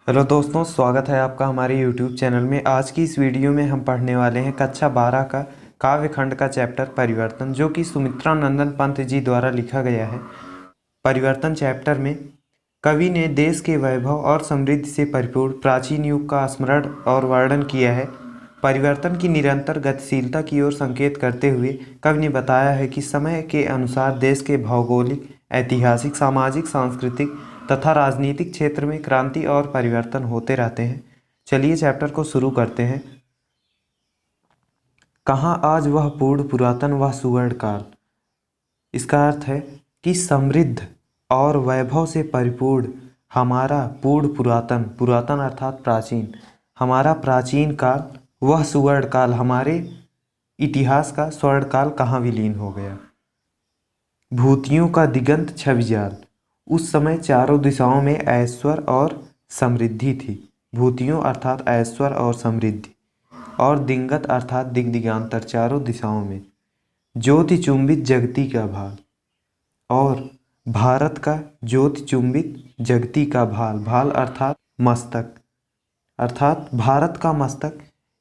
Hello दोस्तों, स्वागत है आपका हमारे YouTube चैनल में। आज की इस वीडियो में हम पढ़ने वाले हैं कक्षा 12 का काव्य खंड का चैप्टर परिवर्तन, जो कि सुमित्रा नंदन पंत जी द्वारा लिखा गया है। परिवर्तन चैप्टर में कवि ने देश के वैभव और समृद्धि से परिपूर्ण प्राचीन युग का स्मरण और वर्णन किया है। परिवर्तन की निरंतर गतिशीलता की ओर संकेत करते हुए कवि ने बताया है कि समय के अनुसार देश के भौगोलिक, ऐतिहासिक, सामाजिक, सांस्कृतिक तथा राजनीतिक क्षेत्र में क्रांति और परिवर्तन होते रहते हैं। चलिए चैप्टर को शुरू करते हैं। कहाँ आज वह पूर्ण पुरातन वह सुवर्ण काल। इसका अर्थ है कि समृद्ध और वैभव से परिपूर्ण हमारा पूर्ण पुरातन, पुरातन अर्थात प्राचीन, हमारा प्राचीन काल, वह सुवर्ण काल, हमारे इतिहास का स्वर्ण काल कहाँ विलीन हो गया। भूतियों का दिगंत छविजाल। उस समय चारों दिशाओं में ऐश्वर्य और समृद्धि थी। भूतियों अर्थात ऐश्वर्य और समृद्धि, और दिगंत अर्थात दिग्दिगांतर, चारों दिशाओं में ज्योति चुंबित जगती का भाल, और भारत का ज्योति चुंबित जगती का भाल, भाल अर्थात मस्तक, अर्थात भारत का मस्तक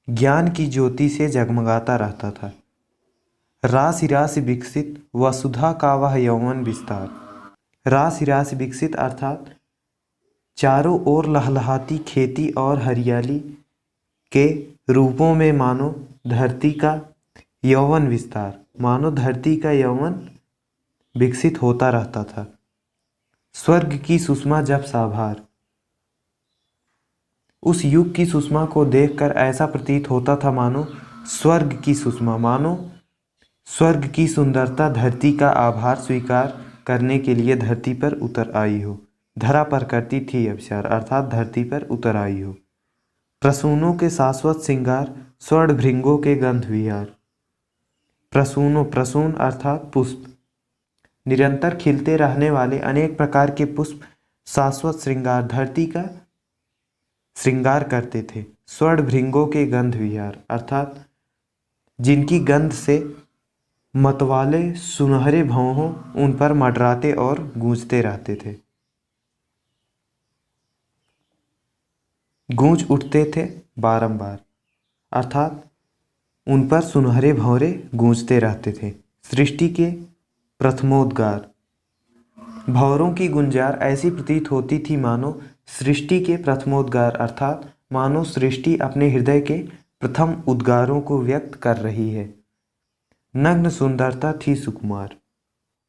ज्ञान की ज्योति से जगमगाता रहता था। राशि राशि विकसित वसुधा का वह यौवन विस्तार। राशि राशि विकसित अर्थात चारों ओर लहलहाती खेती और हरियाली के रूपों में मानो धरती का यौवन विस्तार, मानो धरती का यौवन विकसित होता रहता था। स्वर्ग की सुषमा जब साभार। उस युग की सुषमा को देखकर ऐसा प्रतीत होता था मानो स्वर्ग की सुषमा, मानो स्वर्ग की सुंदरता धरती का आभार स्वीकार करने के लिए धरती पर उतर आई हो। धरा पर करती थी अभिसार, अर्थात धरती पर उतर आई हो। प्रसूनों के शाश्वत श्रृंगार, स्वर्ण भृंगों के गंध विहार। प्रसूनों, प्रसून अर्थात पुष्प, निरंतर खिलते रहने वाले अनेक प्रकार के पुष्प शाश्वत श्रृंगार, धरती का श्रृंगार करते थे। स्वर्ण भृंगों के गंध विहार अर्थात जिनकी गंध से मतवाले सुनहरे भौहों उन पर मंडराते और गूंजते रहते थे, गूंज उठते थे बारंबार, अर्थात उन पर सुनहरे भौरे गूंजते रहते थे। सृष्टि के प्रथमोद्गार। भौरों की गुंजार ऐसी प्रतीत होती थी मानो सृष्टि के प्रथमोद्गार, अर्थात मानो सृष्टि अपने हृदय के प्रथम उद्गारों को व्यक्त कर रही है। नग्न सुंदरता थी सुकुमार।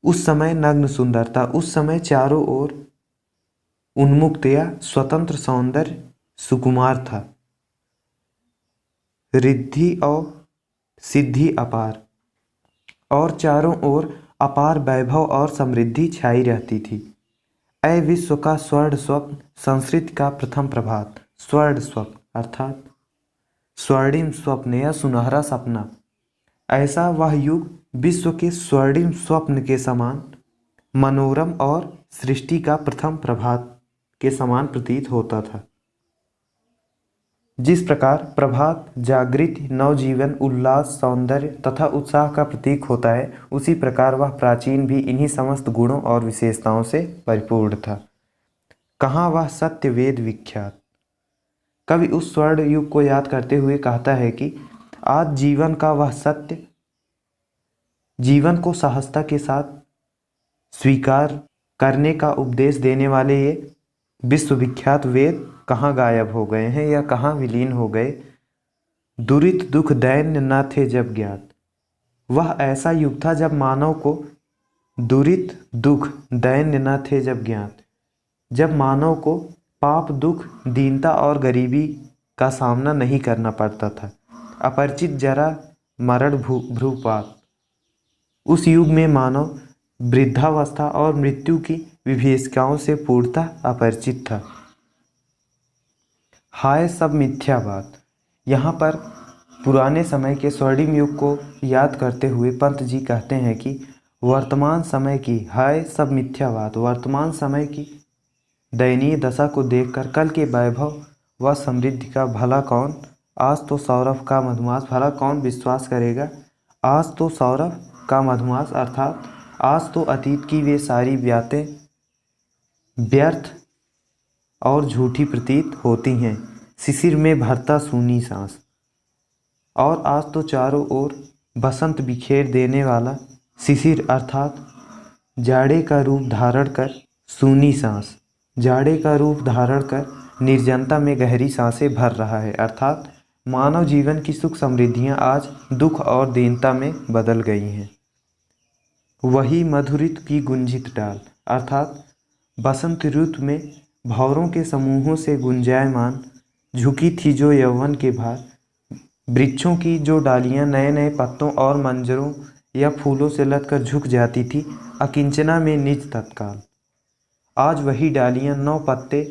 उस समय नग्न सुंदरता, उस समय चारों ओर उन्मुक्त या स्वतंत्र सौंदर्य सुकुमार था। रिद्धि और सिद्धि अपार, और चारों ओर अपार वैभव और समृद्धि छाई रहती थी। ऐ विश्व का स्वर्ण स्वप्न, संस्कृति का प्रथम प्रभात। स्वर्ण स्वप्न अर्थात स्वर्णिम स्वप्न या सुनहरा सपना। ऐसा वह युग विश्व के स्वर्णिम स्वप्न के समान मनोरम और सृष्टि का प्रथम प्रभात के समान प्रतीत होता था। जिस प्रकार प्रभात जागृति, नवजीवन, उल्लास, सौंदर्य तथा उत्साह का प्रतीक होता है, उसी प्रकार वह प्राचीन भी इन्हीं समस्त गुणों और विशेषताओं से परिपूर्ण था। कहाँ वह सत्य वेद विख्यात। कवि उस स्वर्ण युग को याद करते हुए कहता है कि आज जीवन का वह सत्य, जीवन को सहजता के साथ स्वीकार करने का उपदेश देने वाले ये विश्वविख्यात वेद कहाँ गायब हो गए हैं या कहाँ विलीन हो गए। दुरित दुख दैन्य न थे जब ज्ञात। वह ऐसा युग था जब मानव को दुरित दुख दैन्य न थे जब ज्ञात, जब मानव को पाप, दुख, दीनता और गरीबी का सामना नहीं करना पड़ता था। अपरिचित जरा मरण भ्रूपात। उस युग में मानव वृद्धावस्था और मृत्यु की विभीषिकाओं से पूर्णतः अपरिचित था। हाय सब मिथ्या बात। यहाँ पर पुराने समय के स्वर्णिम युग को याद करते हुए पंत जी कहते हैं कि वर्तमान समय की, हाय सब मिथ्या बात, वर्तमान समय की दयनीय दशा को देखकर कल के वैभव व समृद्धि का भला कौन, आज तो सौरभ का मधुमास, भला कौन विश्वास करेगा। आज तो सौरभ का मधुमास अर्थात आज तो अतीत की वे सारी बातें व्यर्थ और झूठी प्रतीत होती हैं। शिशिर में भरता सूनी सांस। और आज तो चारों ओर बसंत बिखेर देने वाला शिशिर अर्थात जाड़े का रूप धारण कर सूनी सांस, जाड़े का रूप धारण कर निर्जनता में गहरी सांसें भर रहा है। अर्थात मानव जीवन की सुख समृद्धियां आज दुख और दीनता में बदल गई हैं। वही मधुरित की गुंजित डाल अर्थात बसंत ऋतु में भंवरों के समूहों से गुंजायमान झुकी थी जो यौवन के भार। वृक्षों की जो डालियां नए नए पत्तों और मंजरों या फूलों से लदकर झुक जाती थी अकिंचना में निज तत्काल। आज वही डालियां नौ पत्ते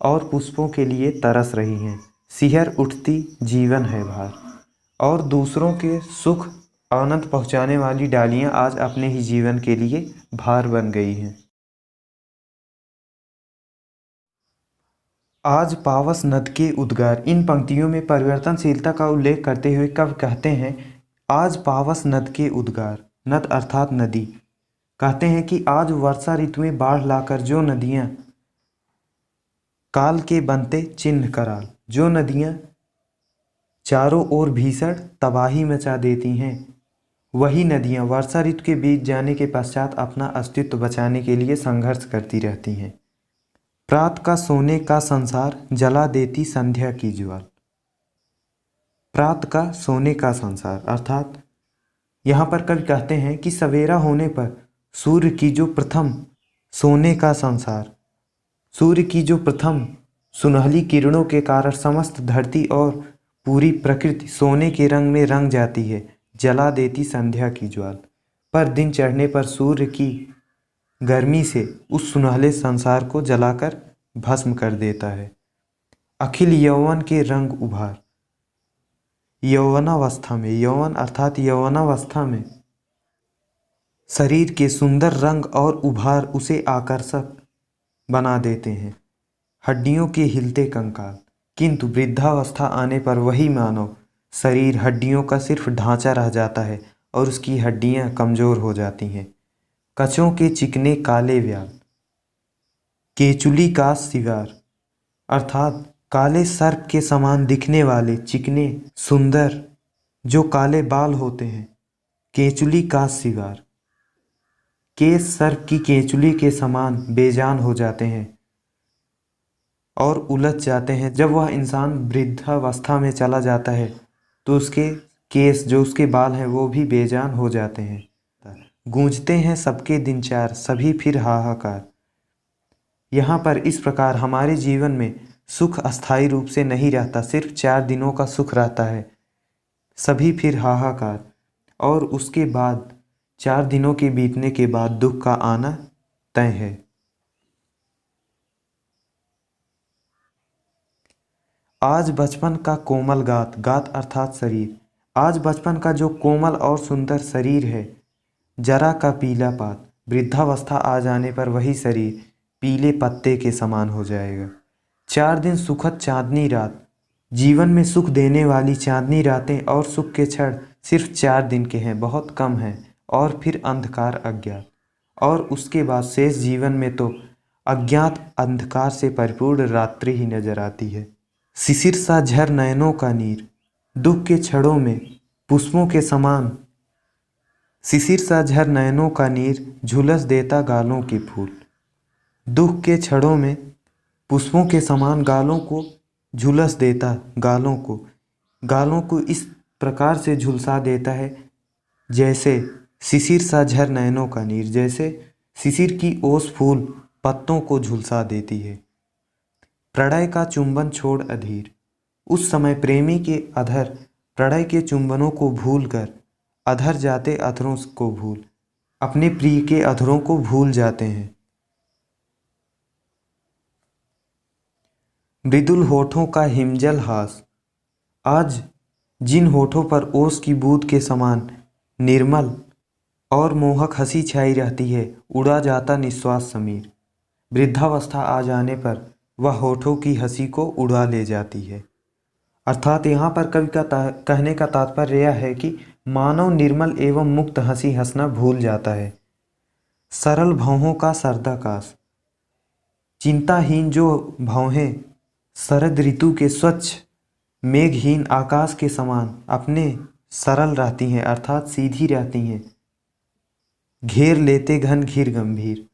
और पुष्पों के लिए तरस रही हैं। सिहर उठती जीवन है भार। और दूसरों के सुख आनंद पहुंचाने वाली डालियां आज अपने ही जीवन के लिए भार बन गई हैं। आज पावस नद के उद्गार। इन पंक्तियों में परिवर्तनशीलता का उल्लेख करते हुए कवि कहते हैं, आज पावस नद के उद्गार। नद अर्थात नदी। कहते हैं कि आज वर्षा ऋतु में बाढ़ लाकर जो नदियाँ काल के बनते चिन्ह कराल, जो नदियाँ चारों ओर भीषण तबाही मचा देती हैं, वही नदियाँ वर्षा ऋतु के बीत जाने के पश्चात अपना अस्तित्व बचाने के लिए संघर्ष करती रहती हैं। प्रात का सोने का संसार जला देती संध्या की ज्वाल। प्रात का सोने का संसार अर्थात यहाँ पर कवि कहते हैं कि सवेरा होने पर सूर्य की जो प्रथम सोने का संसार, सूर्य की जो प्रथम सुनहली किरणों के कारण समस्त धरती और पूरी प्रकृति सोने के रंग में रंग जाती है, जला देती संध्या की ज्वाल। पर दिन चढ़ने पर सूर्य की गर्मी से उस सुनहले संसार को जलाकर भस्म कर देता है। अखिल यौवन के रंग उभार। यौवनावस्था में, यौवन अर्थात यौवनावस्था में शरीर के सुंदर रंग और उभार उसे आकर्षक बना देते हैं, हड्डियों के हिलते कंकाल। किंतु वृद्धावस्था आने पर वही मानव शरीर हड्डियों का सिर्फ ढांचा रह जाता है और उसकी हड्डियां कमज़ोर हो जाती हैं। कचों के चिकने काले व्याल। केचुली का सिगार अर्थात काले सर्प के समान दिखने वाले चिकने सुंदर जो काले बाल होते हैं। केचुली का सिगार। केस सर्प की केचुली के समान बेजान हो जाते हैं और उलझ जाते हैं। जब वह इंसान वृद्धावस्था में चला जाता है तो उसके केस जो उसके बाल हैं वो भी बेजान हो जाते हैं। गूंजते हैं सबके दिन चार, सभी फिर हाहाकार। यहाँ पर इस प्रकार हमारे जीवन में सुख अस्थायी रूप से नहीं रहता, सिर्फ 4 दिनों का सुख रहता है, सभी फिर हाहाकार। और उसके बाद 4 दिनों के बीतने के बाद दुख का आना तय है। आज बचपन का कोमल गात, गात अर्थात शरीर। आज बचपन का जो कोमल और सुंदर शरीर है, जरा का पीला पात, वृद्धावस्था आ जाने पर वही शरीर पीले पत्ते के समान हो जाएगा। 4 दिन सुखद चांदनी रात। जीवन में सुख देने वाली चांदनी रातें और सुख के क्षण सिर्फ 4 दिन के हैं, बहुत कम हैं। और फिर अंधकार अज्ञात, और उसके बाद शेष जीवन में तो अज्ञात अंधकार से परिपूर्ण रात्रि ही नजर आती है। शिशिर सा झर नयनों का नीर। दुख के छड़ों में पुष्पों के समान शिशिर सा झर नयनों का नीर झुलस देता गालों के फूल। दुख के छड़ों में पुष्पों के समान गालों को झुलस देता, गालों को इस प्रकार से झुलसा देता है जैसे शिशिर सा झर नयनों का नीर, जैसे शिशिर की ओस फूल पत्तों को झुलसा देती है। प्रणय का चुंबन छोड़ अधीर। उस समय प्रेमी के अधर प्रणय के चुंबनों को भूलकर अधर जाते अधरों को भूल, अपने प्रिय के अधरों को भूल जाते हैं। मृदुल होठों का हिमजल हास। आज जिन होठों पर ओस की बूंद के समान निर्मल और मोहक हंसी छाई रहती है, उड़ा जाता निश्वास समीर। वृद्धावस्था आ जाने पर वह होठों की हंसी को उड़ा ले जाती है। अर्थात यहाँ पर कवि का कहने का तात्पर्य यह है कि मानव निर्मल एवं मुक्त हंसी हंसना भूल जाता है। सरल भौहों का सरदाकाश। चिंताहीन जो भौहें शरद ऋतु के स्वच्छ मेघहीन आकाश के समान अपने सरल रहती हैं, अर्थात सीधी रहती हैं। घेर लेते घन घीर गंभीर,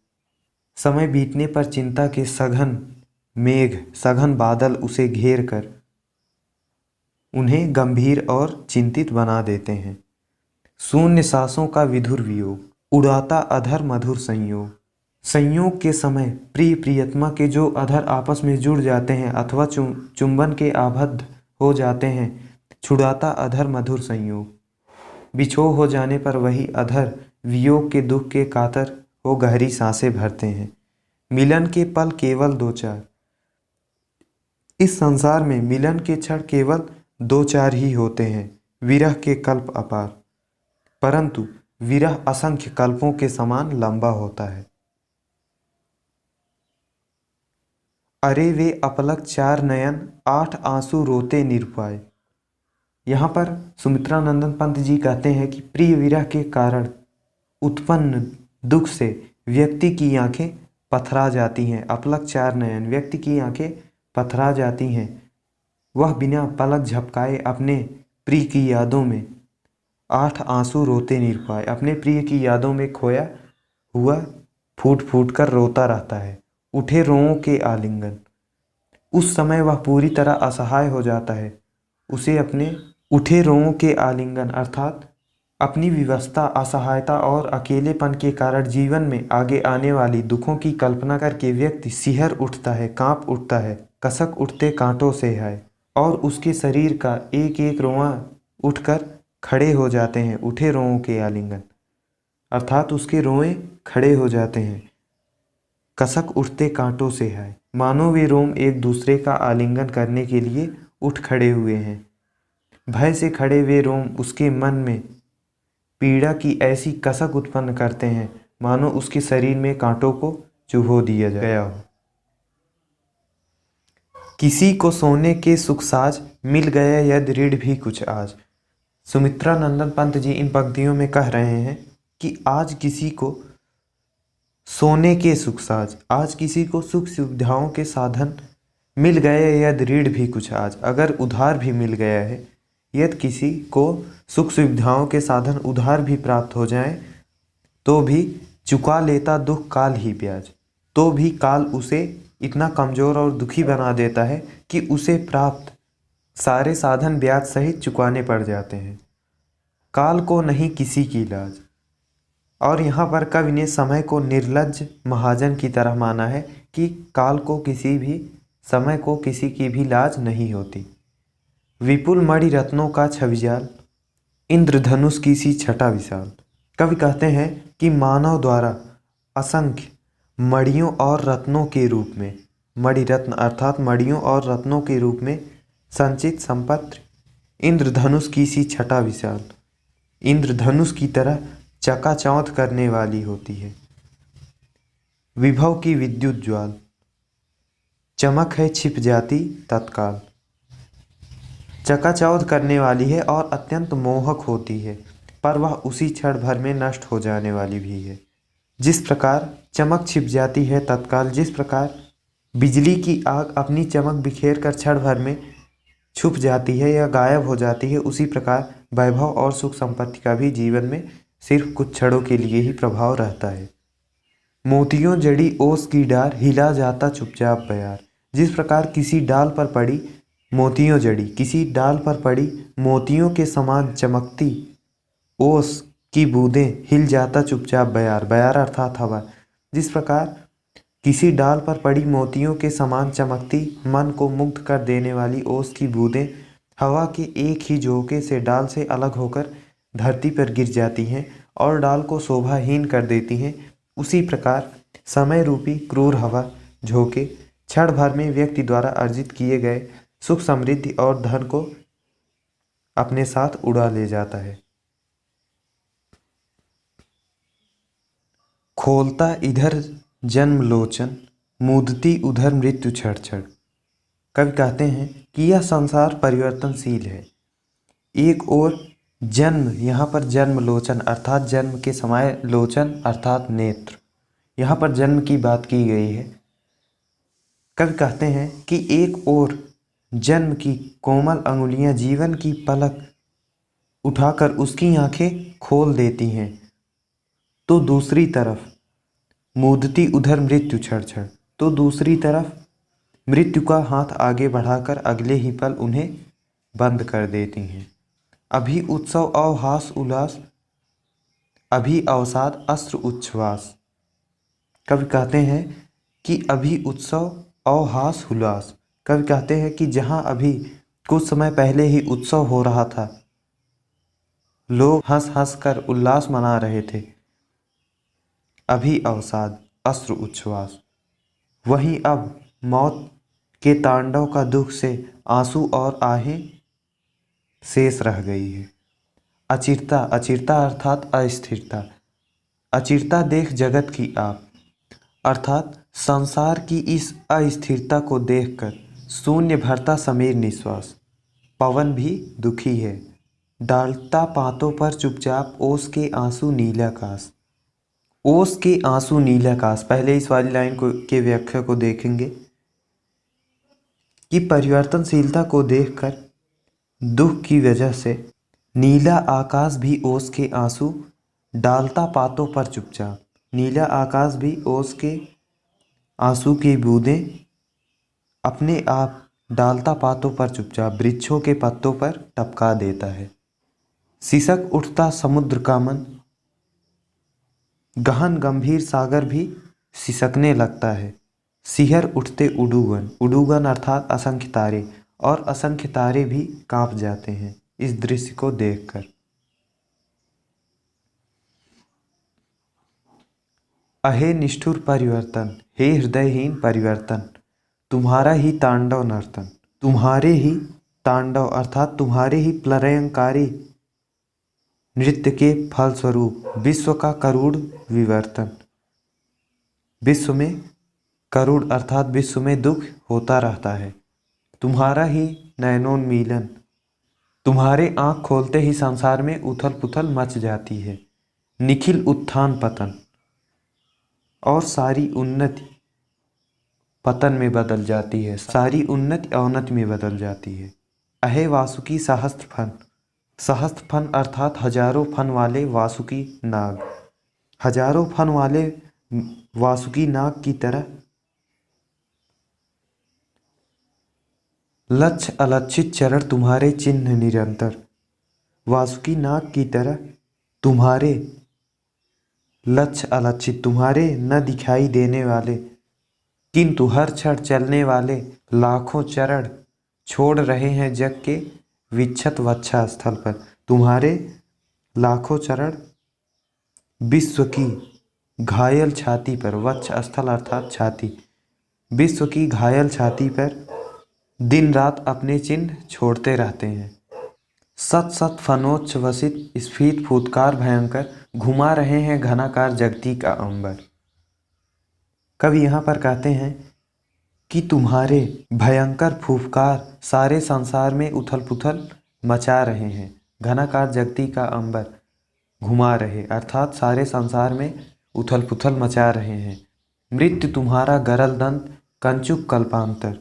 समय बीतने पर चिंता के सघन मेघ सघन बादल उसे घेर कर उन्हें गंभीर और चिंतित बना देते हैं। शून्य सांसों का विधुर वियोग, उड़ाता अधर मधुर संयोग, संयोग के समय प्रिय प्रियतमा के जो अधर आपस में जुड़ जाते हैं अथवा चुंबन के आबद्ध हो जाते हैं, छुड़ाता अधर मधुर संयोग। बिछोह हो जाने पर वही अधर वियोग के दुख के कातर हो गहरी सांसें भरते हैं। मिलन के पल केवल दो चार, इस संसार में मिलन के क्षण केवल दो चार ही होते हैं। विरह के कल्प अपार, परंतु विरह असंख्य कल्पों के समान लंबा होता है। अरे वे अपलक चार नयन, आठ आंसू रोते निरुपाय। यहाँ पर सुमित्रा नंदन पंत जी कहते हैं कि प्रिय विरह के कारण उत्पन्न दुख से व्यक्ति की आंखें पथरा जाती हैं। अपलक चार नयन, व्यक्ति की आंखें पथरा जाती हैं। वह बिना पलक झपकाए अपने प्रिय की यादों में आठ आंसू रोते निरुपाय, अपने प्रिय की यादों में खोया हुआ फूट फूट कर रोता रहता है। उठे रोओं के आलिंगन, उस समय वह पूरी तरह असहाय हो जाता है। उसे अपने उठे रोओं के आलिंगन अर्थात अपनी विवशता, असहायता और अकेलेपन के कारण जीवन में आगे आने वाली दुखों की कल्पना करके व्यक्ति सिहर उठता है, कांप उठता है, कसक उठते कांटों से है, और उसके शरीर का एक एक रोआं उठकर खड़े हो जाते हैं। उठे रोओं के आलिंगन अर्थात उसके रोए खड़े हो जाते हैं। कसक उठते कांटों से है, मानो वे रोम एक दूसरे का आलिंगन करने के लिए उठ खड़े हुए हैं। भय से खड़े वे रोम उसके मन में पीड़ा की ऐसी कसक उत्पन्न करते हैं मानो उसके शरीर में कांटों को चुभो दिया गया हो। किसी को सोने के सुख साज, मिल गया यदि ऋण भी कुछ आज। सुमित्रा नंदन पंत जी इन पंक्तियों में कह रहे हैं कि आज किसी को सोने के सुख साज, आज किसी को सुख सुविधाओं के साधन मिल गए यदि ऋण भी कुछ आज, अगर उधार भी मिल गया है, यदि किसी को सुख सुविधाओं के साधन उधार भी प्राप्त हो जाएं, तो भी चुका लेता दुख काल ही ब्याज, तो भी काल उसे इतना कमज़ोर और दुखी बना देता है कि उसे प्राप्त सारे साधन ब्याज सहित चुकाने पड़ जाते हैं। काल को नहीं किसी की लाज, और यहाँ पर कवि ने समय को निर्लज्ज महाजन की तरह माना है कि काल को किसी भी समय को किसी की भी लाज नहीं होती। विपुल मणि रत्नों का छविजाल, इंद्रधनुष की सी छटा विशाल। कवि कहते हैं कि मानव द्वारा असंख्य मणियों और रत्नों के रूप में, मणि रत्न अर्थात मणियों और रत्नों के रूप में संचित संपत्ति इंद्रधनुष की सी छटा विशाल, इंद्रधनुष की तरह चकाचौंध करने वाली होती है। विभव की विद्युत ज्वाल, चमक है छिप जाती तत्काल, चकाचौंध करने वाली है और अत्यंत मोहक होती है, पर वह उसी क्षण भर में नष्ट हो जाने वाली भी है। जिस प्रकार चमक छिप जाती है तत्काल, जिस प्रकार बिजली की आग अपनी चमक बिखेर कर क्षण भर में छुप जाती है या गायब हो जाती है, उसी प्रकार वैभव और सुख संपत्ति का भी जीवन में सिर्फ कुछ क्षणों के लिए ही प्रभाव रहता है। मोतियों जड़ी ओस की डार, हिला जाता चुपचाप बयार। जिस प्रकार किसी डाल पर पड़ी मोतियों जड़ी, किसी डाल पर पड़ी मोतियों के समान चमकती ओस की बूंदें हिल जाता चुपचाप बयार, बयार अर्थात हवा। जिस प्रकार किसी डाल पर पड़ी मोतियों के समान चमकती मन को मुग्ध कर देने वाली ओस की बूंदें हवा के एक ही झोंके से डाल से अलग होकर धरती पर गिर जाती हैं और डाल को शोभाहीन कर देती हैं, उसी प्रकार समय रूपी क्रूर हवा झोंके क्षण भर में व्यक्ति द्वारा अर्जित किए गए सुख समृद्धि और धन को अपने साथ उड़ा ले जाता है। खोलता इधर जन्म लोचन, मूदती उधर मृत्यु छड़ छड़। कवि कहते हैं कि यह संसार परिवर्तनशील है। एक ओर जन्म, यहाँ पर जन्म लोचन अर्थात जन्म के समय लोचन अर्थात नेत्र, यहाँ पर जन्म की बात की गई है। कवि कहते हैं कि एक ओर जन्म की कोमल अंगुलियां जीवन की पलक उठाकर उसकी आंखें खोल देती हैं, तो दूसरी तरफ मूदती उधर मृत्यु क्षण क्षण, तो दूसरी तरफ मृत्यु का हाथ आगे बढ़ाकर अगले ही पल उन्हें बंद कर देती हैं। अभी उत्सव अवहास उल्लास, अभी अवसाद अस्त्र उच्छ्वास। कवि कहते हैं कि अभी उत्सव अवहास उल्लास। कवि कहते हैं कि जहाँ अभी कुछ समय पहले ही उत्सव हो रहा था, लोग हंस हंस कर उल्लास मना रहे थे, अभी अवसाद अस्त्र उच्छ्वास, वहीं अब मौत के तांडव का दुख से आंसू और आहें शेष रह गई है। अचिरता, अचिरता अर्थात अस्थिरता, अचिरता देख जगत की आप, अर्थात संसार की इस अस्थिरता को देखकर शून्य भरता समीर निश्वास। पवन भी दुखी है, डालता पातों पर चुपचाप ओस के आंसू नीलाकाश। ओस के आंसू नीलाकाश, पहले इस वाली लाइन के व्याख्या को देखेंगे कि परिवर्तनशीलता को देखकर दुख की वजह से नीला आकाश भी ओस के आंसू डालता पातों पर चुपचाप। नीला आकाश भी ओस के आंसू की बूंदें अपने आप डालता पातों पर चुपचाप वृक्षों के पत्तों पर टपका देता है। सिसक उठता समुद्र का मन, गहन गंभीर सागर भी सिसकने लगता है। सिहर उठते उडुगन, उडुगन अर्थात असंख्य तारे, और असंख्य तारे भी कांप जाते हैं इस दृश्य को देखकर। अहे निष्ठुर परिवर्तन, हे हृदयहीन परिवर्तन, तुम्हारा ही तांडव नर्तन। तुम्हारे ही तांडव अर्थात तुम्हारे ही प्रलयंकारी नृत्य के फलस्वरूप विश्व का करुण विवर्तन, विश्व में करुण अर्थात विश्व में दुख होता रहता है। तुम्हारा ही नयनोन्मीलन, तुम्हारे आँख खोलते ही संसार में उथल पुथल मच जाती है। निखिल उत्थान पतन, और सारी उन्नति पतन में बदल जाती है, सारी उन्नति अवनति में बदल जाती है। अहे वासुकी सहस्त्र फन, सहस्त्र फन अर्थात हजारों फन वाले वासुकी नाग, हजारों फन वाले वासुकी नाग की तरह लक्ष्य अलक्षित चरण तुम्हारे चिन्ह निरंतर। वासुकी नाग की तरह तुम्हारे लक्ष्य अलक्षित, तुम्हारे न दिखाई देने वाले किंतु हर क्षण चलने वाले लाखों चरण छोड़ रहे हैं जग के विच्छत वक्षा स्थल पर। तुम्हारे लाखों चरण विश्व की घायल छाती पर, वक्ष स्थल अर्थात छाती, विश्व की घायल छाती पर दिन रात अपने चिन्ह छोड़ते रहते हैं। सत सत फनोच्छ्वसित स्फीत फूतकार भयंकर घुमा रहे हैं घनाकार जगती का अंबर। कवि यहाँ पर कहते हैं कि तुम्हारे भयंकर फूफकार सारे संसार में उथल पुथल मचा रहे हैं। घनाकार जगती का अंबर घुमा रहे अर्थात सारे संसार में उथल पुथल मचा रहे हैं। मृत्यु तुम्हारा गरल दंत कंचुक कल्पांतर।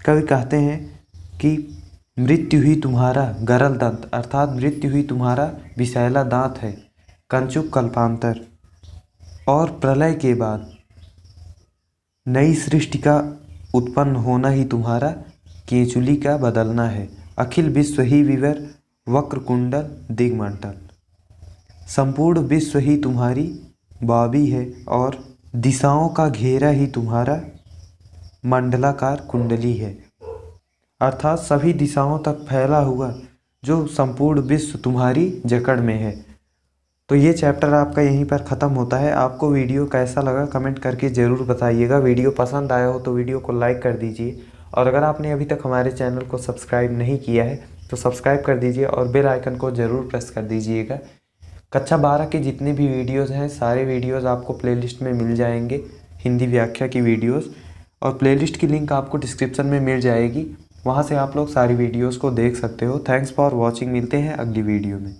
कवि कहते हैं कि मृत्यु ही तुम्हारा गरल दंत अर्थात मृत्यु ही तुम्हारा विषैला दांत है, कंचुक कल्पांतर, और प्रलय के बाद नई सृष्टि का उत्पन्न होना ही तुम्हारा केचुली का बदलना है। अखिल विश्व ही विवर वक्र कुंडल दिग्मंडल, संपूर्ण विश्व ही तुम्हारी बाबी है और दिशाओं का घेरा ही तुम्हारा मंडलाकार कुंडली है, अर्थात सभी दिशाओं तक फैला हुआ जो संपूर्ण विश्व तुम्हारी जकड़ में है। तो ये चैप्टर आपका यहीं पर ख़त्म होता है। आपको वीडियो कैसा लगा कमेंट करके ज़रूर बताइएगा। वीडियो पसंद आया हो तो वीडियो को लाइक कर दीजिए, और अगर आपने अभी तक हमारे चैनल को सब्सक्राइब नहीं किया है तो सब्सक्राइब कर दीजिए और बेल आइकन को ज़रूर प्रेस कर दीजिएगा। कक्षा 12 के जितने भी वीडियोज़ हैं सारे वीडियोज़ आपको प्लेलिस्ट में मिल जाएंगे, हिंदी व्याख्या की वीडियोज़, और प्लेलिस्ट की लिंक आपको डिस्क्रिप्शन में मिल जाएगी, वहाँ से आप लोग सारी वीडियोज़ को देख सकते हो। थैंक्स फॉर वॉचिंग, मिलते हैं अगली वीडियो में।